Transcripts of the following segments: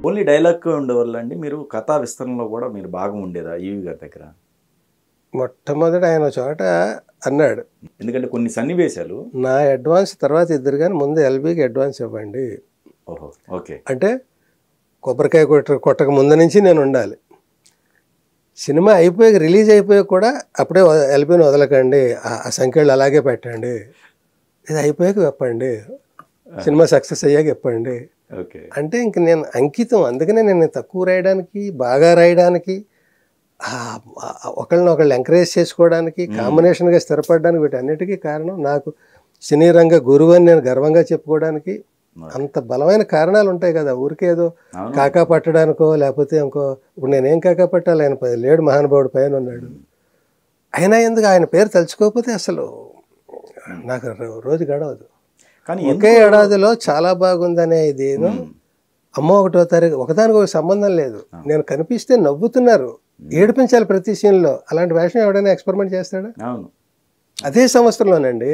Only dialogue ఉండేవాళ్ళు అండి మీరు కథా విస్తరణలో కూడా మీరు భాగం ఉండేదా ఈవి గారి దగ్గర? మొట్టమొదట ఆయన చోట అన్నాడు, ఎందుకంటే కొన్ని సన్నివేశాలు నా అడ్వాన్స్ తర్వాత ఇద్దరు కానీ ముందు ఎల్బీకి అడ్వాన్స్ ఇవ్వండి. ఓహో ఓకే. అంటే కొబ్బరికాయ కొట్టక ముందు నుంచి నేను ఉండాలి. సినిమా అయిపోయాక రిలీజ్ అయిపోయాక కూడా అప్పుడే ఎల్బీని వదలకండి, ఆ సంఖ్యలు అలాగే పెట్టండి, ఇది అయిపోయాక చెప్పండి, సినిమా సక్సెస్ అయ్యాక చెప్పండి అంటే ఇంక నేను అంకితం. అందుకనే నేను తక్కువ రాయడానికి, బాగా రాయడానికి, ఒకళ్ళని ఎంకరేజ్ చేసుకోవడానికి, కాంబినేషన్గా స్థిరపడడానికి, వీటన్నిటికీ కారణం నాకు సినీ రంగ గురువు అని నేను గర్వంగా చెప్పుకోవడానికి అంత బలమైన కారణాలు ఉంటాయి కదా. ఊరికేదో కాకా పట్టడానికో లేకపోతే ఇంకో, ఇప్పుడు నేనేం కాకా పట్టాలి, ఆయన లేడు, మహానుభావుడు పైన ఉన్నాడు. అయినా ఎందుకు ఆయన పేరు తలుచుకోకపోతే అసలు నాకు రోజు గడవదు. కానీ ఒకే ఏడాదిలో చాలా బాగుందనే ఇదేదో అమ్మ 1వ తారీఖు ఒకదానికి ఒక సంబంధం లేదు. నేను కనిపిస్తే నవ్వుతున్నారు, ఏడిపించాలి ప్రతి సీన్లో. అలాంటి వేషం ఎవడైనా ఎక్స్పెరిమెంట్ చేస్తాడా? అదే సంవత్సరంలోనండి.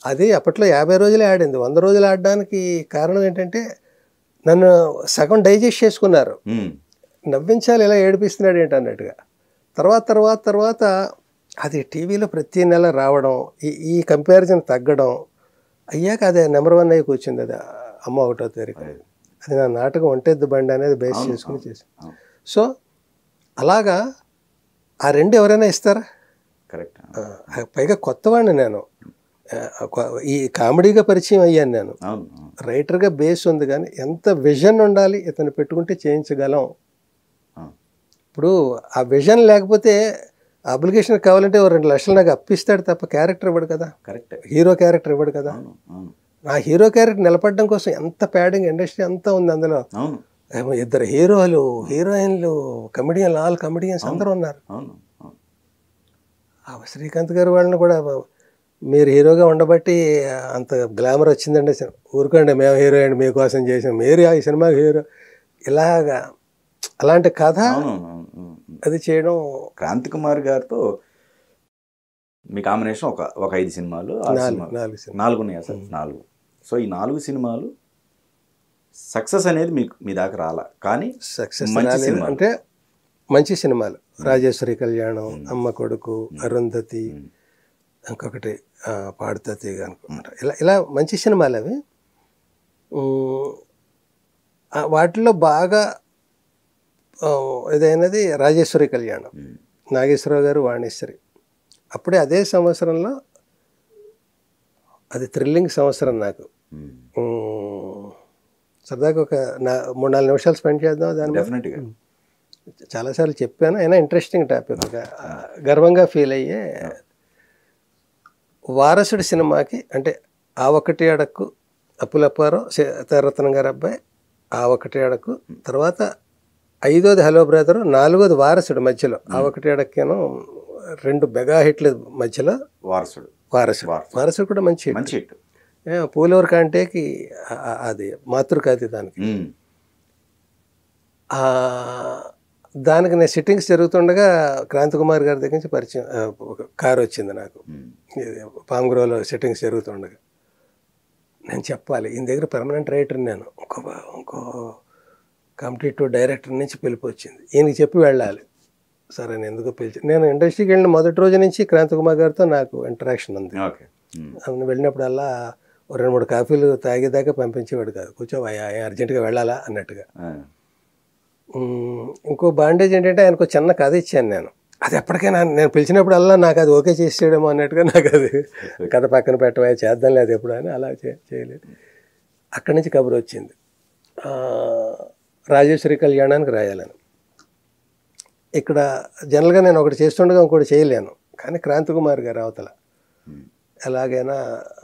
అది అప్పట్లో 50 రోజులే ఆడింది. 100 రోజులు ఆడడానికి కారణం ఏంటంటే నన్ను సగం డైజెస్ట్ చేసుకున్నారు. నవ్వించాలి, ఇలా ఏడిపిస్తున్నాడు ఏంటి అన్నట్టుగా. తర్వాత అది టీవీలో ప్రతి నెల రావడం, ఈ కంపారిజన్ తగ్గడం అయ్యాక అదే నెంబర్ 1 అయ్యి కూర్చుంది. అది అమ్మ 1వ తారీఖు. అది నా నాటకం ఒంటెద్దు బండి అనేది బేస్ చేసుకుని చేశాను. సో అలాగా ఆ రెండు ఎవరైనా ఇస్తారా? కరెక్ట్. పైగా కొత్తవాడిని నేను, ఈ కామెడీగా పరిచయం అయ్యాను నేను. రైటర్గా బేస్ ఉంది, కానీ ఎంత విజన్ ఉండాలి, ఇతను పెట్టుకుంటే చేయించగలం. ఇప్పుడు ఆ విజన్ లేకపోతే అప్లికేషన్ కావాలంటే 2 లక్షలు నాకు అప్పిస్తాడు తప్ప క్యారెక్టర్ ఇవ్వడు కదా. కరెక్ట్. హీరో క్యారెక్టర్ ఇవ్వడు కదా. ఆ హీరో క్యారెక్టర్ నిలబడడం కోసం ఎంత ప్యాడింగ్, ఇండస్ట్రీ అంతా ఉంది అందులో. 2 హీరోలు, హీరోయిన్లు, కమెడియన్లు, ఆల్ కమెడియన్స్ అందరూ ఉన్నారు. శ్రీకాంత్ గారు వాళ్ళని కూడా మీరు హీరోగా ఉండబట్టి అంత గ్లామర్ వచ్చిందండి. ఊరుకోండి, మేము హీరో అండి, మీకోసం చేసాం, మీరు ఈ సినిమాకి హీరో, ఇలాగా అలాంటి కథ అది చేయడం. క్రాంతి కుమార్ గారితో మీ కాంబినేషన్ ఒక 5 సినిమాలు, 4 ఉన్నాయా సార్? 4. సో ఈ 4 సినిమాలు సక్సెస్ అనేది మీ దాకా రాలా, కానీ సక్సెస్ అంటే మంచి సినిమాలు. రాజేశ్వరి కళ్యాణం, అమ్మ కొడుకు, అరుంధతి, ఇంకొకటి పాడుతతి అనుకుంటా. ఇలా మంచి సినిమాలు అవి. వాటిలో బాగా ఇదైనది రాజేశ్వరి కళ్యాణం, నాగేశ్వరరావు గారు, వాణేశ్వరి. అప్పుడే అదే సంవత్సరంలో అది థ్రిల్లింగ్ సంవత్సరం నాకు. సరదాగా ఒక 3-4 నిమిషాలు స్పెండ్ చేద్దాం దాని డెఫినెట్గా. చాలాసార్లు చెప్పాను, అయినా ఇంట్రెస్టింగ్ టాపిక్, గర్వంగా ఫీల్ అయ్యే. వారసుడి సినిమాకి అంటే ఆ ఒకటి అడక్కు, అప్పులప్పారావు, సీతారత్నం గారి అబ్బాయి, ఆ ఒకటి అడక్కు, తర్వాత 5వది హలో బ్రదరు, 4వది వారసుడు. మధ్యలో ఆ ఒకటి అడక్కేను 2 మెగా హిట్లు మధ్యలో వారసుడు కూడా మంచి హిట్. పూలవర్ కాంటేకి అది మాతృకాది దానికి నేను సిట్టింగ్స్ జరుగుతుండగా క్రాంతి కుమార్ గారి దగ్గర నుంచి పరిచయం ఒక కారు వచ్చింది నాకు. పామ్గ్రోలో సిట్టింగ్స్ జరుగుతుండగా నేను చెప్పాలి, ఈయన దగ్గర పర్మనెంట్ రైటర్, నేను ఇంకో కాంపిటేటివ్ డైరెక్టర్ నుంచి పిలుపు వచ్చింది, ఈయనకి చెప్పి వెళ్ళాలి. సరే నేను ఎందుకు పిలిచి, నేను ఇండస్ట్రీకి వెళ్ళిన మొదటి రోజు నుంచి క్రాంతి కుమార్ గారితో నాకు ఇంటరాక్షన్ ఉంది. అవును, వెళ్ళినప్పుడల్లా 2-3 కాఫీలు తాగేదాకా పంపించేవాడు కాదు, కూర్చోవయ్యా అర్జెంటుగా వెళ్ళాలా అన్నట్టుగా. ఇంకో బాండేజ్ ఏంటంటే ఆయనకు చిన్న కథ ఇచ్చాను నేను. అది ఎప్పటికైనా నేను పిలిచినప్పుడల్లా నాకు అది ఓకే చేసేయడమో అన్నట్టుగా, నాకు అది కథ పక్కన పెట్టవా, చేద్దాం లేదు ఎప్పుడు అని, అలా చేయలేదు. అక్కడి నుంచి కబురు వచ్చింది, రాజేశ్వరి కళ్యాణానికి రాయాలని. ఇక్కడ జనరల్గా నేను ఒకటి చేస్తుండగా ఇంకోటి చేయలేను, కానీ క్రాంతి కుమార్ గారు అవతల ఎలాగైనా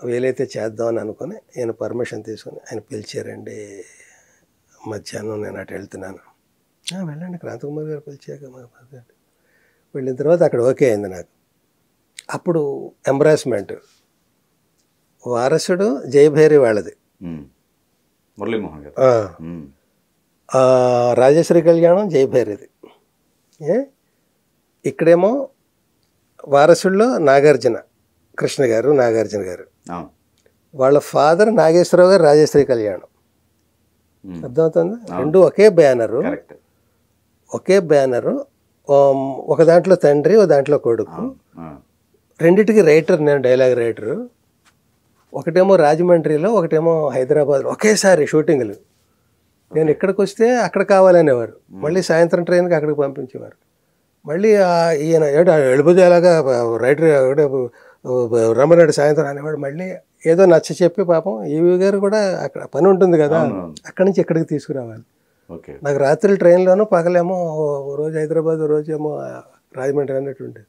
వీలైతే చేద్దామని అనుకుని ఆయన పర్మిషన్ తీసుకుని ఆయన పిలిచారండి. మధ్యాహ్నం నేను అటు వెళ్తున్నాను, వెళ్ళండి క్రాంతి కుమార్ గారు పిలిచాక వెళ్ళిన తర్వాత అక్కడ ఓకే అయింది నాకు. అప్పుడు ఎంబ్రాస్మెంట్ వారసుడు జయభైరి వాళ్ళది, మురళీమోహన్ గారు, రాజేశ్వరి కళ్యాణం జయభైరిది. ఇక్కడేమో వారసుల్లో నాగార్జున కృష్ణ గారు, నాగార్జున గారు, వాళ్ళ ఫాదర్ నాగేశ్వరరావు గారు, రాజేశ్వరి కళ్యాణం. అర్థమవుతుంది. రెండు ఒకే బ్యానరు, కరెక్ట్. ఒకే బ్యానరు, ఒక దాంట్లో తండ్రి, ఒక దాంట్లో కొడుకు, రెండిటికి రైటర్, నేను డైలాగ్ రైటరు. ఒకటేమో రాజమండ్రిలో, ఒకటేమో హైదరాబాద్లో, ఒకేసారి షూటింగ్లు. నేను ఇక్కడికి వస్తే అక్కడ కావాలనేవారు, మళ్ళీ సాయంత్రం ట్రైన్కి అక్కడికి పంపించేవారు. మళ్ళీ ఈయన వెళ్ళిపోతే అలాగా రైటర్ రమ్మన్నాడు సాయంత్రం అనేవాడు. మళ్ళీ ఏదో నచ్చ చెప్పి పాపం ఈవీ గారు కూడా అక్కడ పని ఉంటుంది కదా, అక్కడి నుంచి ఇక్కడికి తీసుకురావాలి. నాకు రాత్రి ట్రైన్లోనూ, పగలేమో రోజు హైదరాబాద్, రోజేమో రాజమండ్రి అన్నట్టుండే.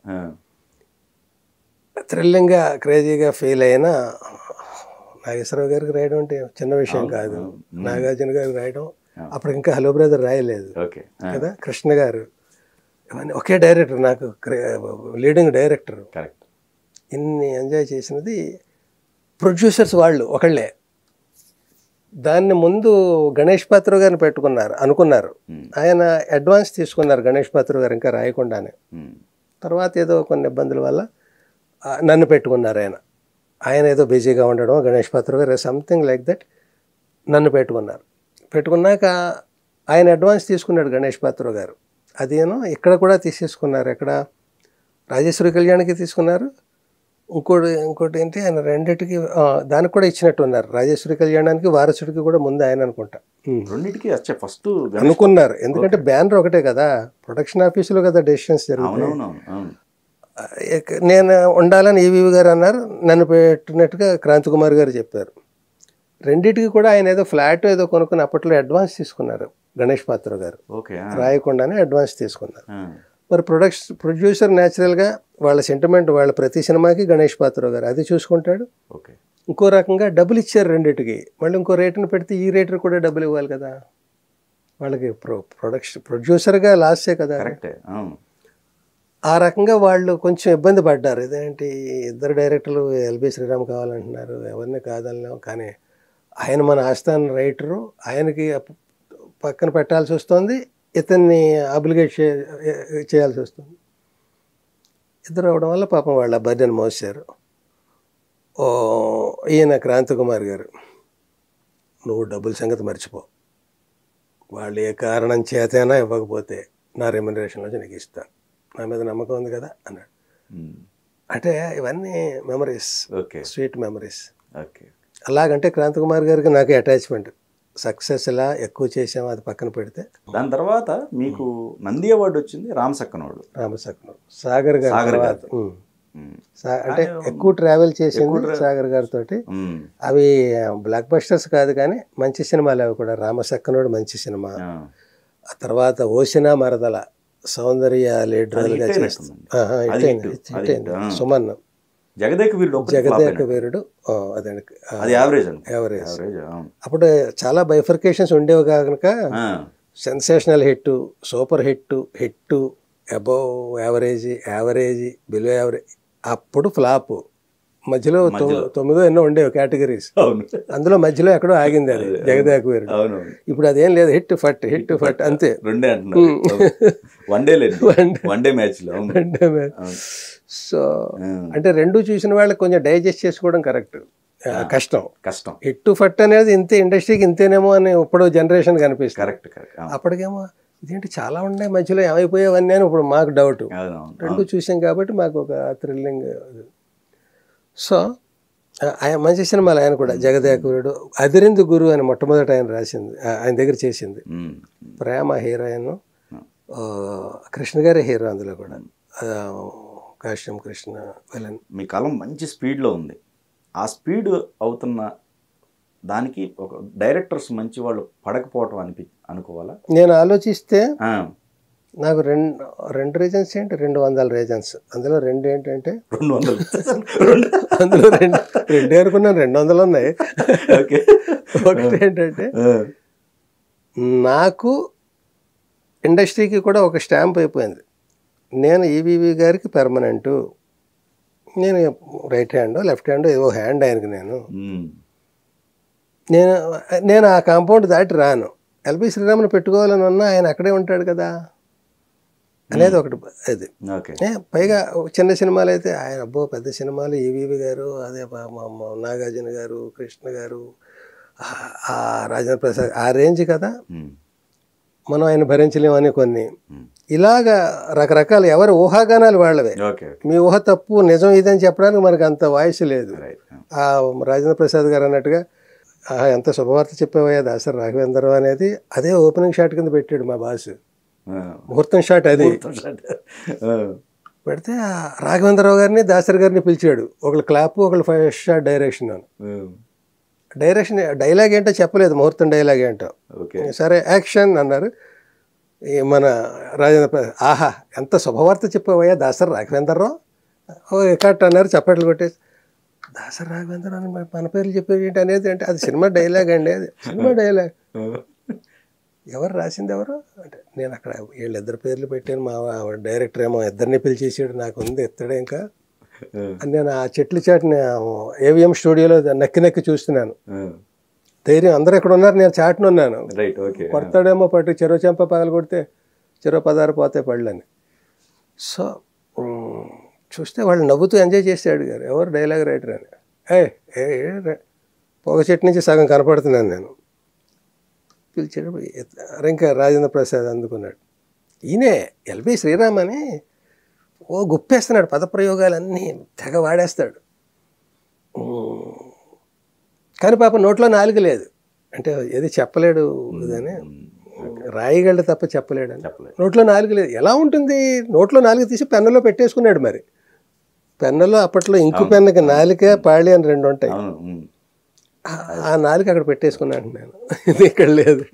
థ్రిల్లింగ్గా క్రేజీగా ఫీల్ అయినా నాగేశ్వరరావు గారికి రాయడం అంటే చిన్న విషయం కాదు. నాగార్జున గారికి రాయడం, అప్పుడు ఇంకా హలో బ్రదర్ రాయలేదు కదా. కృష్ణ గారు, ఇవన్నీ ఒకే డైరెక్టర్, నాకు లీడింగ్ డైరెక్టర్. ఇన్ని ఎంజాయ్ చేసినది ప్రొడ్యూసర్స్ వాళ్ళు ఒకళ్ళే. దాన్ని ముందు గణేష్ పాత్ర గారిని అనుకున్నారు. ఆయన అడ్వాన్స్ తీసుకున్నారు గణేష్ పాత్ర గారు, ఇంకా రాయకుండానే. తర్వాత ఏదో కొన్ని ఇబ్బందుల వల్ల నన్ను పెట్టుకున్నారు. ఆయన ఏదో బిజీగా ఉండడం, గణేష్ పాత్ర గారు సంథింగ్ లైక్ దట్, నన్ను పెట్టుకున్నాక ఆయన అడ్వాన్స్ తీసుకున్నాడు గణేష్ పాత్ర గారు. అదేనో ఇక్కడ కూడా తీసేసుకున్నారు. ఎక్కడ రాజేశ్వరి కళ్యాణ్కి తీసుకున్నారు, ఇంకోటి ఏంటి ఆయన రెండింటికి దానికి కూడా ఇచ్చినట్టున్నారు. రాజేశ్వరి కళ్యాణానికి, వారసుడికి కూడా ముందు ఆయన అనుకుంటా, రెండింటికి ఫస్ట్ అనుకున్నారు. ఎందుకంటే బ్యానర్ ఒకటే కదా, ప్రొడక్షన్ ఆఫీసులో కదా డెసిషన్స్ జరుగుతాయి. నేను ఉండాలని ఈవీ గారు అన్నారు, నన్ను పెట్టినట్టుగా క్రాంతి కుమార్ గారు చెప్పారు. రెండింటికి కూడా ఆయన ఏదో ఫ్లాట్ ఏదో కొనుక్కుని అప్పట్లో అడ్వాన్స్ తీసుకున్నారు గణేష్ పాత్ర గారు, రాయకుండానే అడ్వాన్స్ తీసుకున్నారు. మరి ప్రొడ్యూసర్ న్యాచురల్గా వాళ్ళ సెంటిమెంట్, వాళ్ళ ప్రతి సినిమాకి గణేష్ పాత్ర గారు అది చూసుకుంటాడు. ఇంకో రకంగా డబ్బులు ఇచ్చారు రెండింటికి, మళ్ళీ ఇంకో రేటును పెడితే ఈ రేటర్ కూడా డబ్బులు ఇవ్వాలి కదా వాళ్ళకి. ప్రొడ్యూసర్గా లాసే కదా. ఆ రకంగా వాళ్ళు కొంచెం ఇబ్బంది పడ్డారు. ఇదేంటి ఇద్దరు డైరెక్టర్లు ఎల్బి శ్రీరామ్ కావాలంటున్నారు, ఎవరిని కాదన్నాం, కానీ ఆయన మన ఆస్థాన రైటరు, ఆయనకి పక్కన పెట్టాల్సి వస్తుంది, ఇతన్ని అబ్లిగేట్ చేయాల్సి వస్తుంది. ఇద్దరు అవడం వల్ల పాపం వాళ్ళ బర్డెన్ మోసారు. ఈయన క్రాంతి కుమార్ గారు, నువ్వు డబ్బుల సంగతి మర్చిపో, వాళ్ళు ఏ కారణం చేతైనా ఇవ్వకపోతే నా రెమ్యునరేషన్లో నీకు ఇస్తాను, నా మీద నమ్మకం ఉంది కదా అన్నాడు. అంటే ఇవన్నీ మెమరీస్, స్వీట్ మెమరీస్. అలాగంటే క్రాంతి కుమార్ గారికి నాకు అటాచ్మెంట్. సక్సెస్ ఎలా ఎక్కువ చేసాము అది పక్కన పెడితే. దాని తర్వాత మీకు నంది అవార్డు వచ్చింది రామసక్కనోడు. సాగర్ గారు అంటే ఎక్కువ ట్రావెల్ చేసింది సాగర్ గారితో. అవి బ్లాక్ బస్టర్స్ కాదు కానీ మంచి సినిమాలు అవి కూడా. రామసక్కనోడు మంచి సినిమా. ఆ తర్వాత ఓసినా మరదల సౌందర్య లీడర్గా చేస్తుంది, సుమన్. జగదేక వీరుడు అది యావరేజ్. అప్పుడు చాలా బైఫర్కేషన్స్ ఉండేవి కనుక sensational hit, super hit, hit, above average, average, below average, అప్పుడు ఫ్లాప్, మధ్యలో 9 ఎన్నో ఉండేవి కేటగిరీస్. అందులో మధ్యలో ఎక్కడో ఆగింది అది జగదేక వీరుడు. ఇప్పుడు అదేం లేదు, హిట్ ఫట్, హిట్ ఫట్ అంతే. One day match. సో అంటే రెండు చూసిన వాళ్ళకి కొంచెం డైజెస్ట్ చేసుకోవడం కష్టం. హిట్ ఫట్ అనేది ఇంతే, ఇండస్ట్రీకి ఇంతేనేమో అని ఇప్పుడు జనరేషన్ కనిపిస్తుంది. అప్పటికేమో ఇదేంటి చాలా ఉన్నాయి, మధ్యలో ఏమైపోయావన్నీ అని ఇప్పుడు మాకు డౌట్. రెండు చూసాం కాబట్టి మాకు ఒక థ్రిల్లింగ్. సో ఆయన మంచి సినిమాలు. ఆయన కూడా జగదేక వీరుడు, అదిరింది గురు అని మొట్టమొదట ఆయన రాసింది, ఆయన దగ్గర చేసింది. ప్రేమ హీరోయిన్, కృష్ణ గారి హీరో అందులో కూడా, కాశ్యం కృష్ణ విలన్. మీ కాలం మంచి స్పీడ్లో ఉంది. ఆ స్పీడ్ అవుతున్న దానికి ఒక డైరెక్టర్స్ మంచి వాళ్ళు పడకపోవటం అనుకోవాలా? నేను ఆలోచిస్తే నాకు రెండు రీజన్స్ ఏంటి, 200 రీజన్స్. అందులో రెండు ఏంటంటే 200, అందులో రెండే అనుకున్నాను, 200 ఉన్నాయి. ఒకటి ఏంటంటే నాకు ఇండస్ట్రీకి కూడా ఒక స్టాంప్ అయిపోయింది. నేను ఈవీవి గారికి పెర్మనెంటు, నేను రైట్ హ్యాండ్ లెఫ్ట్ హ్యాండ్ ఏవో హ్యాండ్ ఆయనకి. నేను ఆ కాంపౌండ్ దాటి రాను. ఎల్బి శ్రీరామ్ని పెట్టుకోవాలని ఉన్నా ఆయన అక్కడే ఉంటాడు కదా అనేది ఒకటి. అది పైగా చిన్న సినిమాలు అయితే ఆయన పెద్ద సినిమాలు ఈవీవి గారు, అదే నాగార్జున గారు, కృష్ణ గారు, రాజేంద్ర ప్రసాద్ ఆ రేంజ్ కదా, ఉమ్, మనం ఆయన భరించలేమని కొన్ని ఉమ్. ఇలాగా రకరకాల ఎవరి ఊహాగానాలు వాళ్ళవే. ఓకే, మీ ఊహ తప్పు నిజం ఇదని చెప్పడానికి మనకు అంత వాయిస్ లేదు. రైట్. ఆ రాజేంద్ర ప్రసాద్ గారు అన్నట్టుగా ఎంత శుభవార్త చెప్పావయ్యా దాసరి రాఘవేంద్రరావు అనేది అదే ఓపెనింగ్ షాట్ కింద పెట్టాడు మా బాస్. ముహూర్తం షాట్ అది పెడితే ఆ రాఘవేంద్రరావు గారిని దాసరి గారిని పిలిచాడు. ఒకళ్ళు క్లాప్, ఒకళ్ళు ఫస్ట్ షాట్ డైరెక్షన్ అని. డైరెక్షన్ డైలాగ్ ఏంటో చెప్పలేదు, ముహూర్తం డైలాగ్ ఏంటో. సరే యాక్షన్ అన్నారు. మన రాజేంద్ర ప్రసాద్ ఆహా ఎంత శుభవార్త చెప్పావయ్యా దాసరి రాఘవేంద్రరావు, కట్ అన్నారు, చప్పట్లు కొట్టేసి. దాసరి రాఘవేంద్రరావు మన పేర్లు చెప్పేది ఏంటి అనేది అంటే అది సినిమా డైలాగ్ అండి, అది సినిమా డైలాగ్. ఎవరు రాసింది ఎవరు అంటే నేను అక్కడ వీళ్ళిద్దరు పేర్లు పెట్టాను, మా డైరెక్టర్ ఏమో ఇద్దరిని పిలిచేసాడు, నాకు ఉంది ఎత్తడే ఇంకా అని. నేను ఆ చెట్ల చాటుని ఏవిఎం స్టూడియోలో నక్కి నక్కి చూస్తున్నాను. ధైర్యం అందరూ ఎక్కడ ఉన్నారు, నేను చాటును ఉన్నాను. కొడతాడేమో పట్టు చెరో చెంప పగలు కొడితే చెరో పదారు పోతే పళ్ళని. సో చూస్తే వాళ్ళు నవ్వుతూ ఎంజాయ్ చేసి అడిగారు ఎవరు డైలాగ్ రైటర్ అని. పొగ చెట్టు నుంచి సగం కనపడుతున్నాను నేను. పిలిచాడు, ఇంకా రాజేంద్ర ప్రసాద్ అందుకున్నాడు. ఈయనే ఎల్బి శ్రీరామ్ అని ఓ గుప్పేస్తున్నాడు, పదప్రయోగాలన్నీ తెగ వాడేస్తాడు. కానీ పాప నోట్లో నాలుగు లేదు అంటే ఏది చెప్పలేడు అని, రాయగలడు తప్ప చెప్పలేడు అని. నోట్లో నాలుగు లేదు ఎలా ఉంటుంది, నోట్లో నాలుగు తీసి పెన్నులో పెట్టేసుకున్నాడు. మరి పెన్నులో అప్పట్లో ఇంకు పెన్నుకి నాలుక పాళి అని రెండు ఉంటాయి, ఆ నాలుగు అక్కడ పెట్టేసుకున్నాను నేను, ఇది ఇక్కడ లేదు.